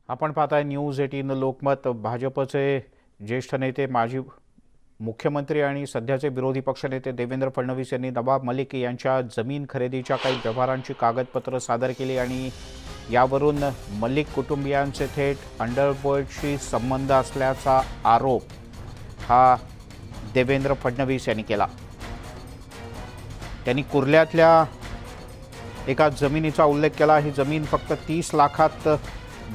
आपण पाहताय न्यूज 18 लोकमत। भाजपचे ज्येष्ठ नेते माजी मुख्यमंत्री आणि सध्याचे विरोधी पक्षनेते देवेंद्र फडणवीस यांनी नवाब मलिक यांच्या जमीन खरेदीच्या काही व्यवहारांची कागदपत्र सादर केली आणि यावरून मलिक कुटुंबियांचे थेट अंडरवर्ल्डशी संबंध असल्याचा आरोप हा देवेंद्र फडणवीस यांनी केला। त्यांनी कुर्ल्यातल्या एका जमिनीचा उल्लेख केला। ही जमीन फक्त 30 लाखात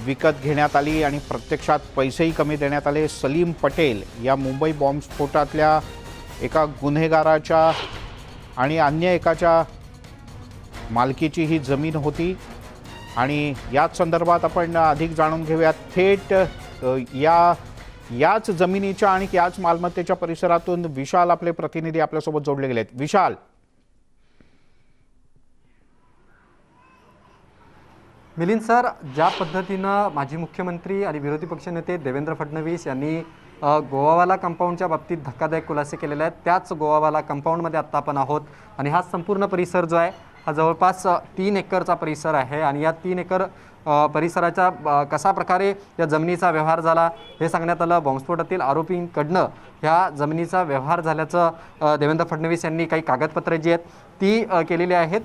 विकत घेण्यात आली आणि प्रत्यक्षात पैसेही कमी देण्यात आले। सलीम पटेल या मुंबई बॉम्बस्फोटातल्या एका गुन्हेगाराच्या आणि अन्य एकाच्या मालकीची ही जमीन होती आणि याच संदर्भात आपण अधिक जाणून घेऊयात। थेट याच जमिनीच्या आणि याच मालमत्तेच्या परिसरातून विशाल आपले प्रतिनिधी आपल्यासोबत जोडले गेलेत। विशाल, मिलिंद सर, ज्या पद्धतीनं माजी मुख्यमंत्री आणि विरोधी पक्षनेते देवेंद्र फडणवीस यांनी गोवावाला कंपाऊंडच्या बाबतीत धक्कादायक खुलासे केलेले आहेत, त्याच गोवावाला कंपाऊंडमध्ये आत्ता आपण आहोत आणि हा संपूर्ण परिसर जो आहे हा जवळपास 3 एकरचा परिसर आहे आणि या 3 एकर परिसराच्या कशा प्रकारे या जमिनीचा व्यवहार झाला हे सांगण्यात आलं। बॉम्बस्फोटातील आरोपींकडनं ह्या जमिनीचा व्यवहार झाल्याचं देवेंद्र फडणवीस यांनी काही कागदपत्रे जी आहेत ती केलेली आहेत।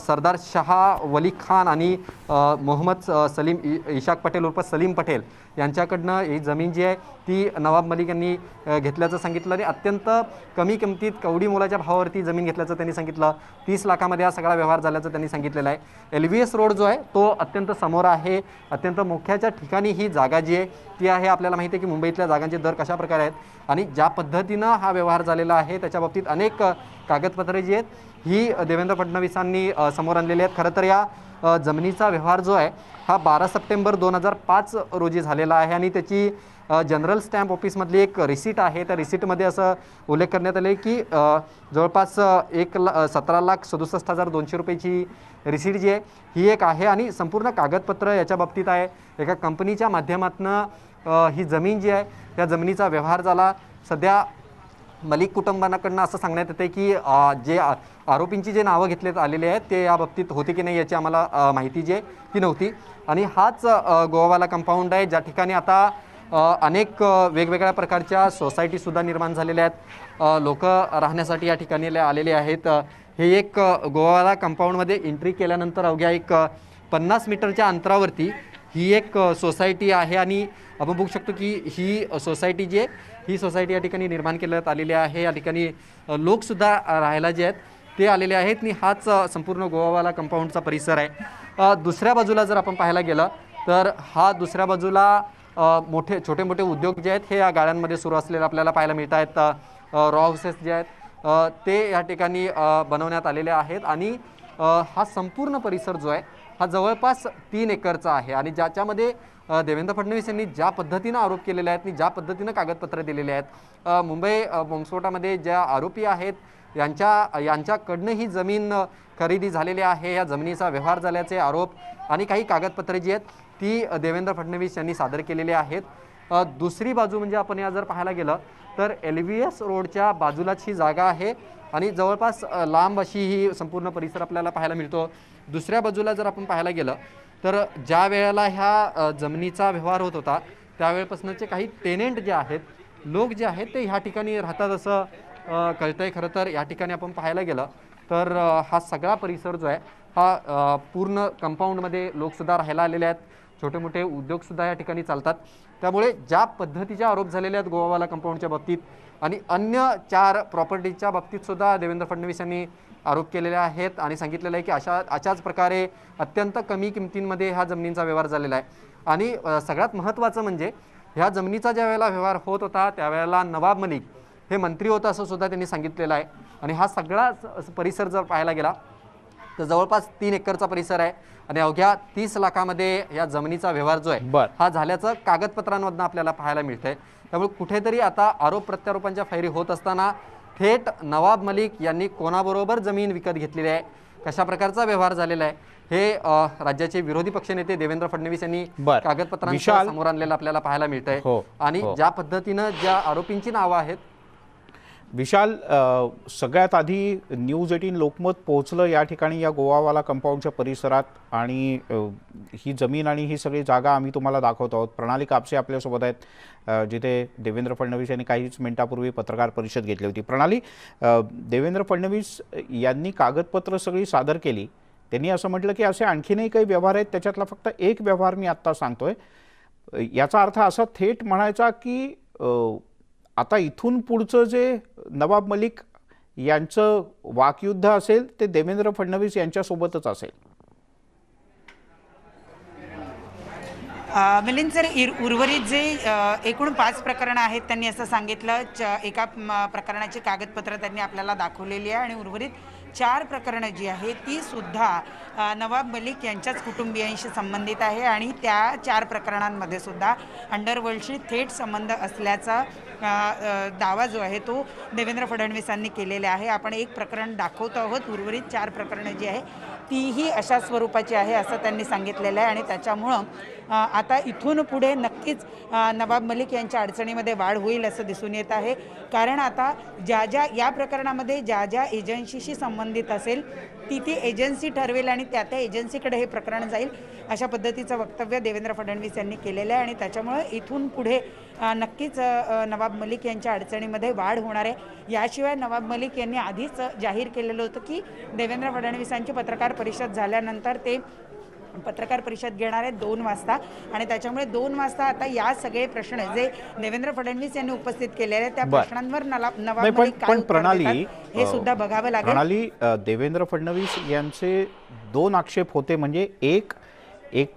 सरदार शाह वली खान आणि मोहम्मद सलीम इशाक पटेल उर्फ सलीम पटेल यांच्याकडनं ही जमीन जी आहे ती नवाब मलिक यांनी घेतल्याचं सांगितलं आणि अत्यंत कमी किमतीत कवडी मोलाच्या भावावरती जमीन घेतल्याचं त्यांनी सांगितलं। 30 लाखामध्ये हा सगळा व्यवहार झाल्याचं त्यांनी सांगितलेलं आहे। LVS रोड जो आहे तो अत्यंत समोर आहे, अत्यंत मोक्याच्या ठिकाणी ही जागा जी आहे ती आहे। आपल्याला माहिती आहे की मुंबईतल्या जागांचे दर कशा प्रकारे आहेत आणि ज्या पद्धतीनं हा व्यवहार झालेला आहे त्याच्या बाबतीत अनेक कागदपत्रे जी आहेत ही देवेंद्र फडणवीसांनी समोर आणलेली आहेत। खरं तर या जमिनीचा व्यवहार जो आहे हा 12 सप्टेंबर 2005 रोजी झालेला आहे आणि त्याची जनरल स्टॅम्प ऑफिसमधली एक रिसीट आहे। त्या रिसीटमध्ये असं उल्लेख करण्यात आले की जवळपास 17,67,200 रुपयाची रिसीट जी आहे ही एक आहे आणि संपूर्ण कागदपत्र याच्या बाबतीत आहे। एका कंपनीच्या माध्यमातून ही जमीन जी आहे त्या जमिनीचा व्यवहार झाला। सध्या मलिक कुटुंबांकडनं असं सांगण्यात येते की जे आरोपींची जे नावं घेतलेत आलेले आहेत ते या बाबतीत होते की नाही याची आम्हाला माहिती जी आहे ती नव्हती आणि हाच गोवावाला कंपाऊंड आहे ज्या ठिकाणी आता अनेक वेगवेगळ्या प्रकारच्या सोसायटीसुद्धा निर्माण झालेल्या आहेत। लोक राहण्यासाठी या ठिकाणी आलेले आहेत। हे एक गोवावाला कंपाऊंडमध्ये एंट्री केल्यानंतर अवघ्या एक 50 मीटरच्या अंतरावरती ही एक सोसायटी आहे आणि आपण बघू शकतो की ही सोसायटी जी आहे ही सोसायटी या ठिकाणी निर्माण करण्यात आलेली आहे। या ठिकाणी लोकसुद्धा राहायला जे आहेत ते आलेले आहेत आणि हाच संपूर्ण गोवावाला कंपाऊंडचा परिसर आहे। दुसऱ्या बाजूला जर आपण पाहायला गेलं तर हा दुसऱ्या बाजूला छोटे मोठे उद्योग जे आहेत हे या गाळ्यांमध्ये सुरू असलेले आपल्याला पाहायला मिळत आहेत। रॉ हाऊसेस जे आहेत ते या ठिकाणी बनवण्यात आलेले आहेत आणि हा संपूर्ण परिसर जो आहे हा जवळपास 3 एकरचा आहे आणि ज्याच्यामध्ये देवेंद्र फडणवीस यांनी ज्या पद्धतीनं आरोप केलेले आहेत आणि ज्या पद्धतीनं कागदपत्र दिलेले आहेत, मुंबई बॉम्बस्फोटामध्ये ज्या आरोपी आहेत यांच्याकडनं ही जमीन खरेदी झालेली आहे, या जमिनीचा व्यवहार झाल्याचे आरोप आणि काही कागदपत्रे जी आहेत ती देवेंद्र फडणवीस यांनी सादर केलेली आहेत। दुसरी बाजू म्हणजे आपण या जर पाहायला गेलं तर LVS रोडच्या बाजूलाच ही जागा आहे आणि जवळपास लांब अशी ही संपूर्ण परिसर आपल्याला पाहायला मिळतो। दुसऱ्या बाजूला जर आपण पाहायला गेलं तर ज्या वेळेला ह्या जमिनीचा व्यवहार होत होता त्यावेळेपासूनचे काही टेनेंट जे आहेत, लोक जे आहेत ते ह्या ठिकाणी राहतात असं कळतंय। खरं तर या ठिकाणी आपण पाहायला गेलं तर हा सगळा परिसर जो आहे हा पूर्ण कंपाऊंडमध्ये लोकसुद्धा राहायला आलेले आहेत, छोटे मोठे उद्योगसुद्धा या ठिकाणी चालतात। त्यामुळे ज्या पद्धतीचे आरोप झालेले आहेत गोवावाला कंपाऊंडच्या बाबतीत आणि अन्य 4 प्रॉपर्टीच्या बाबतीतसुद्धा देवेंद्र फडणवीस यांनी आरोप केलेले आहेत आणि सांगितलेलं आहे की अशाच प्रकारे अत्यंत कमी किमतींमध्ये ह्या जमिनींचा व्यवहार झालेला आहे आणि सगळ्यात महत्त्वाचं म्हणजे ह्या जमिनीचा ज्या वेळेला व्यवहार होत होता त्यावेळेला नवाब मलिक हे मंत्री होतं असं सुद्धा त्यांनी सांगितलेलं आहे आणि हा सगळा परिसर जर पाहायला गेला तर जवळपास 3 एकरचा परिसर आहे आणि अवघ्या 30 लाखामध्ये या जमिनीचा व्यवहार जो आहे हा झाल्याचं कागदपत्रांमधून आपल्याला पाहायला मिळतंय। त्यामुळे कुठेतरी आता आरोप प्रत्यारोपांच्या फैरी होत असताना थेट नवाब मलिक यांनी कोणाबरोबर जमीन विकत घेतलेली आहे, कशा प्रकारचा व्यवहार झालेला आहे हे राज्याचे विरोधी पक्षनेते देवेंद्र फडणवीस यांनी कागदपत्रांच्या समोर आणलेलं आपल्याला पाहायला मिळतंय आणि ज्या पद्धतीनं ज्या आरोपींची नावं आहेत विशाल, सगळ्यात आधी न्यूज 18 लोकमत पोहोचलं या ठिकाणी या गोवावाला कंपाऊंडच्या परिसरात आणि ही जमीन आणि ही सगळी जागा आम्ही तुम्हाला दाखवत आहोत. प्रणाली कापसे आपल्यासोबत आहेत, जिथे देवेंद्र फडणवीस यांनी काहीच मिनिटापूर्वी पत्रकार परिषद घेतली होती. प्रणाली, देवेंद्र फडणवीस यांनी कागदपत्र सगळी सादर केली. त्यांनी असं म्हटलं की असे आणखीनही काही व्यवहार आहेत, त्याच्यातला फक्त एक व्यवहार मी आत्ता सांगतोय. याचा अर्थ असा थेट म्हणायचा की आता इथून पुढचं जे नवाब मलिक यांचं वाकयुद्ध असेल ते देवेंद्र फडणवीस यांच्यासोबतच असेल. मिलिंद सर, उर्वरित जे एकूण 5 प्रकरणं आहेत त्यांनी असं सांगितलं. एका प्रकरणाची कागदपत्र त्यांनी आपल्याला दाखवलेली आहे आणि उर्वरित 4 प्रकरणं जी आहेत ती सुद्धा नवाब मलिक यांच्याच कुटुंबियांशी संबंधित आहे आणि त्या 4 प्रकरणांमध्ये सुद्धा अंडरवर्ल्डशी थेट संबंध असल्याचा दावा जो आहे तो देवेंद्र फडणवीसांनी केलेला आहे. आपण एक प्रकरण दाखवतो आहोत. उर्वरित 4 प्रकरणं जी आहे तीही अशा स्वरूपाची आहे असं त्यांनी सांगितलेलं आहे आणि त्याच्यामुळं आता इथून पुढे नक्कीच नवाब मलिक यांच्या अडचणीमध्ये वाढ होईल असं दिसून येत आहे. कारण आता ज्या या प्रकरणामध्ये ज्या एजन्सीशी संबंधित असेल ती एजन्सी ठरवेल आणि त्या एजन्सीकडे हे प्रकरण जाईल अशा पद्धतीचं वक्तव्य देवेंद्र फडणवीस यांनी केलेलं आहे आणि त्याच्यामुळे इथून पुढे नक्कीच नवाब मलिक यांच्या अडचणीमध्ये वाढ होणार आहे. याशिवाय नवाब मलिक यांनी आधीच जाहीर केलेलं होतं की देवेंद्र फडणवीसांची पत्रकार परिषद झाल्यानंतर ते पत्रकार परिषद घेणार आहेत 2 वाजता आणि त्याच्यामुळे 2 वाजता आता या सगळे प्रश्न जे देवेंद्र फडणवीस यांनी उपस्थित केलेले आहेत त्या प्रश्नांवर नवाब मलिक काय उत्तर देतात हे सुद्धा बघावं लागेल. प्रणाली, देवेंद्र फडणवीस यांचे 2 आक्षेप होते. म्हणजे एक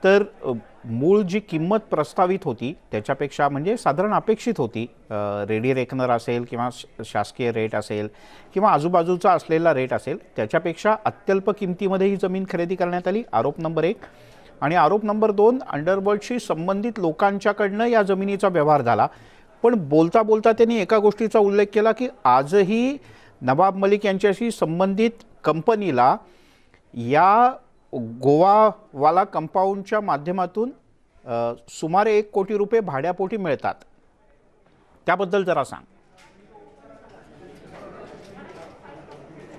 तर मूळ जी किंमत प्रस्तावित होती त्याच्यापेक्षा म्हणजे साधारण अपेक्षित होती, रेडी रेकनर असेल किंवा शासकीय रेट असेल किंवा आजूबाजूचा असलेला रेट असेल त्याच्यापेक्षा अत्यल्प किमतीमध्ये ही जमीन खरेदी करण्यात आली. आरोप नंबर 1. आणि आरोप नंबर 2, अंडरवर्ल्डशी संबंधित लोकांच्याकडनं या जमिनीचा व्यवहार झाला. पण बोलता बोलता त्यांनी एका गोष्टीचा उल्लेख केला की आजही नवाब मलिक यांच्याशी संबंधित कंपनीला या गोवावाला कंपाऊंडच्या माध्यमातून सुमारे 1 कोटी रुपये भाड्यापोटी मिळतात. त्याबद्दल जरा सांग.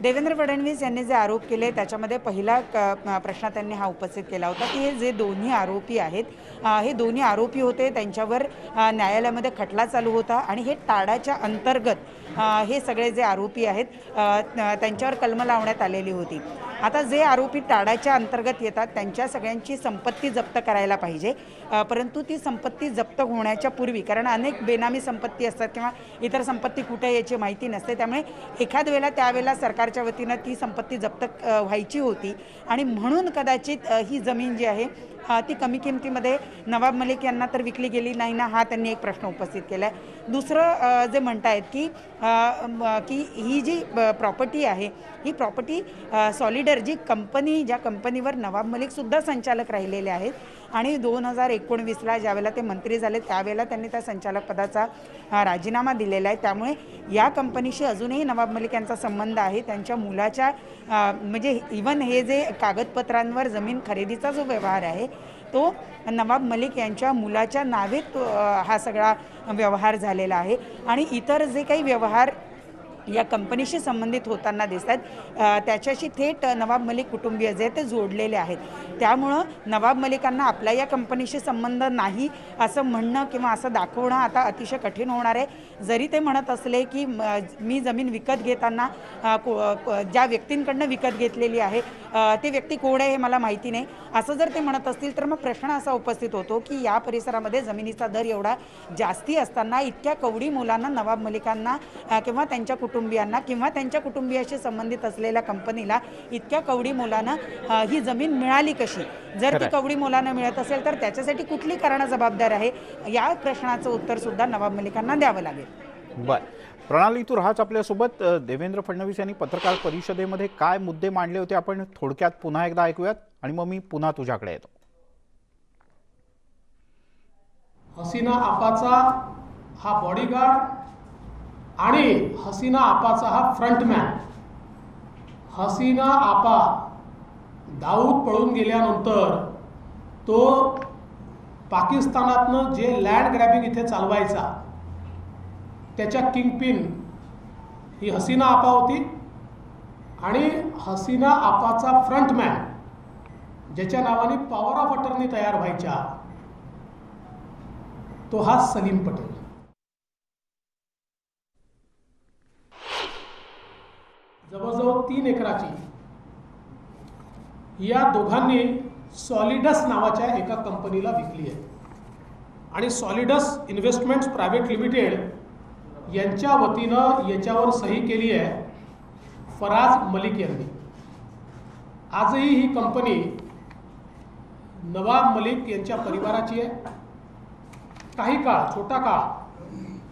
देवेंद्र फडणवीस यांनी जे आरोप केले त्याच्यामध्ये पहिला प्रश्न त्यांनी हा उपस्थित केला होता की हे जे दोन्ही आरोपी आहेत हे दोन्ही आरोपी होते, त्यांच्यावर न्यायालयामध्ये खटला चालू होता आणि हे टाडाच्या अंतर्गत हे सगळे जे आरोपी आहेत त्यांच्यावर कलम लावण्यात आलेली होती. आता जे आरोपी टाडाच्या अंतर्गत येतात त्यांच्या सगळ्यांची संपत्ती जप्त करायला पाहिजे, परंतु ती संपत्ती जप्त होण्याच्या पूर्वी, कारण अनेक बेनामी संपत्ती असतात किंवा इतर संपत्ती कुठे याची माहिती नसते, त्यामुळे एखाद वेळेला त्यावेळेला सरकारच्या वतीनं ती संपत्ती जप्त व्हायची होती आणि म्हणून कदाचित ही जमीन जी आहे ती कमी किमतीमध्ये नवाब मलिक यांना तर विकली गेली नाही ना, हा त्यांनी एक प्रश्न उपस्थित केला आहे. दुसरं जे म्हणतायत की ही जी प्रॉपर्टी आहे ही प्रॉपर्टी सॉलिडर जी कंपनी, ज्या कंपनीवर नवाब मलिकसुद्धा संचालक राहिलेले आहेत आणि 2019ला ज्यावेळेला ते मंत्री झाले त्यावेळेला त्यांनी त्या संचालक पदाचा राजीनामा दिलेला आहे. त्यामुळे या कंपनीशी अजूनही नवाब मलिक यांचा संबंध आहे. त्यांच्या मुलाच्या म्हणजे इवन हे जे कागदपत्रांवर जमीन खरेदीचा जो व्यवहार आहे तो नवाब मलिक यांच्या मुलाच्या नावे हा सगळा व्यवहार झालेला आहे आणि इतर जे काही व्यवहार या कंपनीशी संबंधित होताना दिसतात त्याच्याशी थेट नवाब मलिक कुटुंबीय जे ते जोडलेले आहेत. त्यामुळं नवाब मलिकांना आपल्या या कंपनीशी संबंध नाही असं म्हणणं किंवा असं दाखवणं आता अतिशय कठीण होणार आहे. जरी ते म्हणत असले की मी जमीन विकत घेताना ज्या व्यक्तींकडनं विकत घेतलेली आहे ते व्यक्ती कोण आहे हे मला माहिती नाही असं जर ते म्हणत असतील तर मग प्रश्न असा उपस्थित होतो की या परिसरामध्ये जमिनीचा दर एवढा जास्ती असताना इतक्या कवडी मोलांना नवाब मलिकांना किंवा त्यांच्या कुटुंबियांना किंवा त्यांच्या कुटुंबियाशी संबंधित असलेल्या कंपनीला इतक्या कवडी मोलानं ही जमीन मिळाली कशी? जर ती कवडी मोलानं मिळत असेल तर त्याच्यासाठी कुठली कारणं जबाबदार आहे? या प्रश्नाचं उत्तर सुद्धा नवाब मलिकांना द्यावं लागेल. बरं, प्रणाली तू राहाच आपल्यासोबत. देवेंद्र फडणवीस यांनी पत्रकार परिषदेमध्ये काय मुद्दे मांडले होते आपण थोडक्यात पुन्हा एकदा ऐकूयात आणि मग मी पुन्हा तुझ्याकडे येतो. हसीना आपाचा हा बॉडीगार्ड आणि हसीना आपाचा हा फ्रंटमॅन. हसीना आपा दाऊद पळून गेल्यानंतर तो पाकिस्तानातनं जे लँड ग्रॅबिंग इथे चालवायचा त्याच्या किंगपिन ही हसीना आपा होती आणि हसीना आपाचा फ्रंटमॅन ज्याच्या नावाने पॉवर ऑफ अटर्नी तयार व्हायच्या तो हा सलीम पटेल. जवळजवळ 3 एकराची या दोघांनी सॉलिडस नावाच्या एका कंपनीला विकली आहे आणि सॉलिडस इन्व्हेस्टमेंट्स प्रायव्हेट लिमिटेड यांच्या वतीनं याच्यावर सही केली आहे फराज मलिक यांनी. आजही ही कंपनी नवाब मलिक यांच्या परिवाराची आहे. काही काळ, छोटा काळ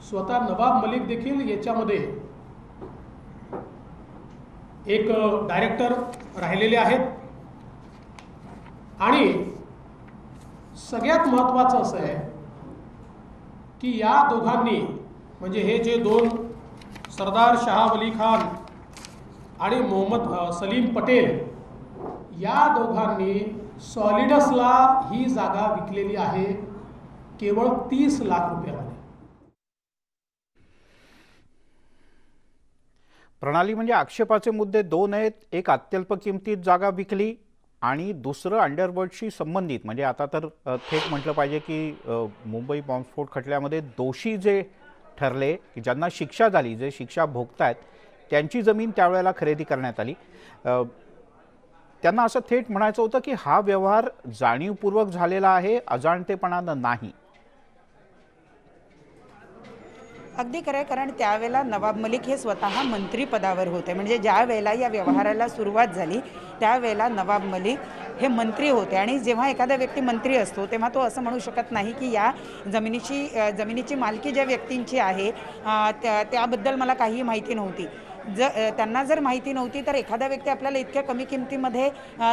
स्वतः नवाब मलिक देखील याच्यामध्ये एक डायरेक्टर राहिलेले आहेत. आणि सगळ्यात महत्त्वाचं असं आहे की या दोघांनी म्हणजे हे जे 2 सरदार शाह वली खान आणि मोहम्मद सलीम पटेल या दोघांनी सॉलिडसला ही जागा विकलेली आहे केवळ 30 लाख रुपयामध्ये. प्रणाली म्हणजे आक्षेपाचे मुद्दे 2 आहेत. एक अत्यल्प किमतीत जागा विकली आणि दुसरं अंडरवर्ल्डशी संबंधित म्हणजे आता तर थेट म्हटलं पाहिजे की मुंबई बॉम्बस्फोट खटल्यामध्ये दोषी जे ठरले की ज्यांना शिक्षा झाली, जे शिक्षा भोगतायत त्यांची जमीन त्यावेळेला खरेदी करण्यात आली. त्यांना असं थेट म्हणायचं होतं की हा व्यवहार जाणीवपूर्वक झालेला आहे, अजाणतेपणानं नाही. अगदी खरं आहे, कारण त्यावेळेला नवाब मलिक हे स्वतः मंत्रीपदावर होते. म्हणजे ज्या वेळेला या व्यवहाराला सुरुवात झाली त्यावेळेला नवाब मलिक हे मंत्री होते. आणि जेव्हा एखादा व्यक्ती मंत्री असतो तेव्हा तो असं म्हणू शकत नाही की या जमिनीची मालकी ज्या व्यक्तींची आहे त्याबद्दल मला काही माहिती नव्हती. त्यांना जर माहिती नव्हती तर एखादा व्यक्ती आपल्याला इतक्या कमी किमतीमध्ये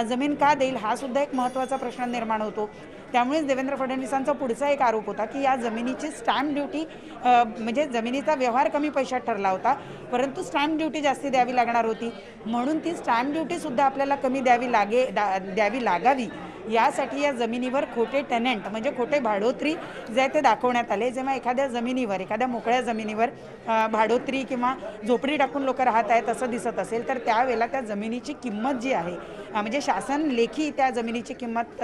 जमीन का देईल, हा सुद्धा एक महत्त्वाचा प्रश्न निर्माण होतो. त्यामुळेच देवेंद्र फडणवीसांचा पुढचा एक आरोप होता की या जमिनीची स्टॅम्प ड्युटी म्हणजे जमिनीचा व्यवहार कमी पैशात ठरला होता परंतु स्टॅम्प ड्युटी जास्ती द्यावी लागणार होती, म्हणून ती स्टॅम्प ड्युटीसुद्धा आपल्याला कमी द्यावी लागावी यासाठी या जमिनीवर खोटे टेनंट म्हणजे खोटे भाडोत्री जे आहे ते दाखवण्यात आले. जेव्हा एखाद्या जमिनीवर, एखाद्या मोकळ्या जमिनीवर भाडोत्री किंवा झोपडी टाकून लोक राहत आहेत असं दिसत असेल तर त्यावेळेला त्या जमिनीची किंमत जी आहे म्हणजे शासन लेखी त्या जमिनीची किंमत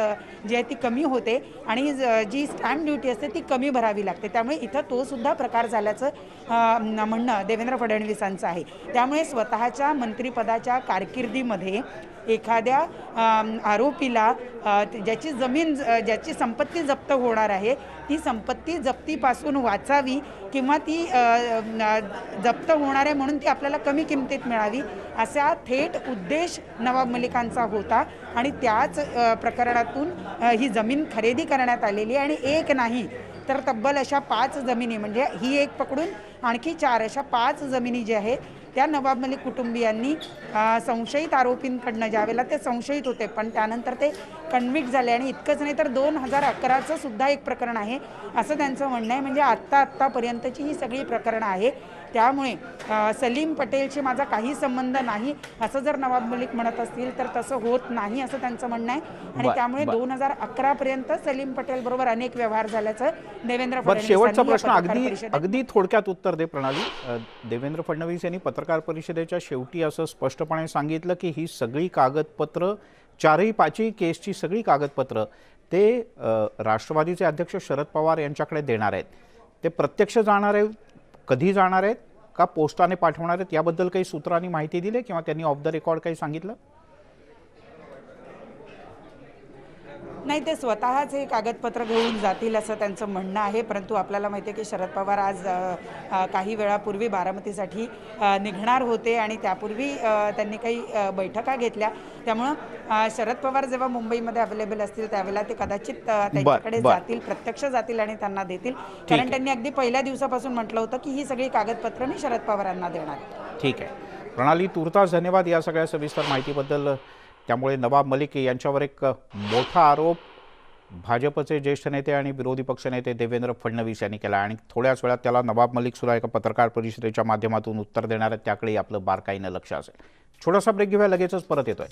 जी आहे ती कमी होते आणि जी स्टॅम्प ड्युटी असते ती कमी भरावी लागते. त्यामुळे इथं तो सुद्धा प्रकार झाल्याचं म्हणणं देवेंद्र फडणवीसांचं आहे. त्यामुळे स्वतःच्या मंत्रिपदाच्या कारकिर्दीमध्ये एखाद्या आरोपीला ज्याची संपत्ती जप्त होणार आहे ती संपत्ती जप्तीपासून वाचावी किंवा ती जप्त होणार आहे म्हणून ती आपल्याला कमी किमतीत मिळावी असा थेट उद्देश नवाब मलिकांचा होता. आणि त्याच प्रकरणातून ही जमीन खरेदी करण्यात आलेली आणि एक नाही तर तब्बल अशा 5 जमिनी म्हणजे ही एक पकडून आणखी 4 अशा 5 जमिनी ज्या आहेत त्या नवाब मलिक कुटुंबियांनी संशयित आरोपींकडनं ज्यावेळेला ते संशयित होते पण त्यानंतर ते कन्व्हिक्ट झाले. आणि इतकंच नाही तर 2011चं सुद्धा एक प्रकरण आहे असं त्यांचं म्हणणं आहे. म्हणजे आत्तापर्यंतची ही सगळी प्रकरणं आहे. त्यामुळे सलीम पटेलशी माझा काही संबंध नाही असं जर नवाब मलिक म्हणत असतील तर तसं होत नाही असं त्यांचं म्हणणं आहे. आणि त्यामुळे 2011 पर्यंत सलीम पटेल बरोबर अनेक व्यवहार झाल्याचं देवेंद्र फडणवीस. शेवटचा प्रश्न अगदी थोडक्यात उत्तर दे प्रणाली. देवेंद्र फडणवीस यांनी पत्रकार परिषदेच्या शेवटी असं स्पष्टपणे सांगितलं की ही सगळी कागदपत्र 4ही केसची सगळी कागदपत्र ते राष्ट्रवादीचे अध्यक्ष शरद पवार यांच्याकडे देणार आहेत. ते प्रत्यक्ष जाणार आहेत, कधी जाणार आहेत का पोस्टाने पाठवणार आहेत याबद्दल काही सूत्रांनी माहिती दिली किंवा त्यांनी ऑफ द रेकॉर्ड काही सांगितलं? नाही, ते स्वतःच हे कागदपत्र घेऊन जातील असं त्यांचं म्हणणं आहे. परंतु आपल्याला माहिती आहे की शरद पवार आज काही वेळापूर्वी बारामतीसाठी निघणार होते आणि त्यापूर्वी त्यांनी काही बैठका घेतल्या. त्यामुळं शरद पवार जेव्हा मुंबईमध्ये अवेलेबल असतील त्यावेळेला ते कदाचित त्यांच्याकडे जातील, प्रत्यक्ष जातील आणि त्यांना देतील. कारण त्यांनी अगदी पहिल्या दिवसापासून म्हटलं होतं की ही सगळी कागदपत्र मी शरद पवारांना देणार. ठीक आहे प्रणाली, तुर्तास धन्यवाद या सगळ्या सविस्तर माहितीबद्दल. त्यामुळे नवाब मलिक यांच्यावर एक मोठा आरोप भाजपचे ज्येष्ठ नेते आणि विरोधी पक्षनेते देवेंद्र फडणवीस यांनी केला आणि थोड्याच वेळात त्याला नवाब मलिक सुद्धा एका पत्रकार परिषदेच्या माध्यमातून उत्तर देणार आहेत. त्याकडे आपलं बारकाईनं लक्ष असेल. छोटासा ब्रेक घेऊया, लगेचच परत येतोय.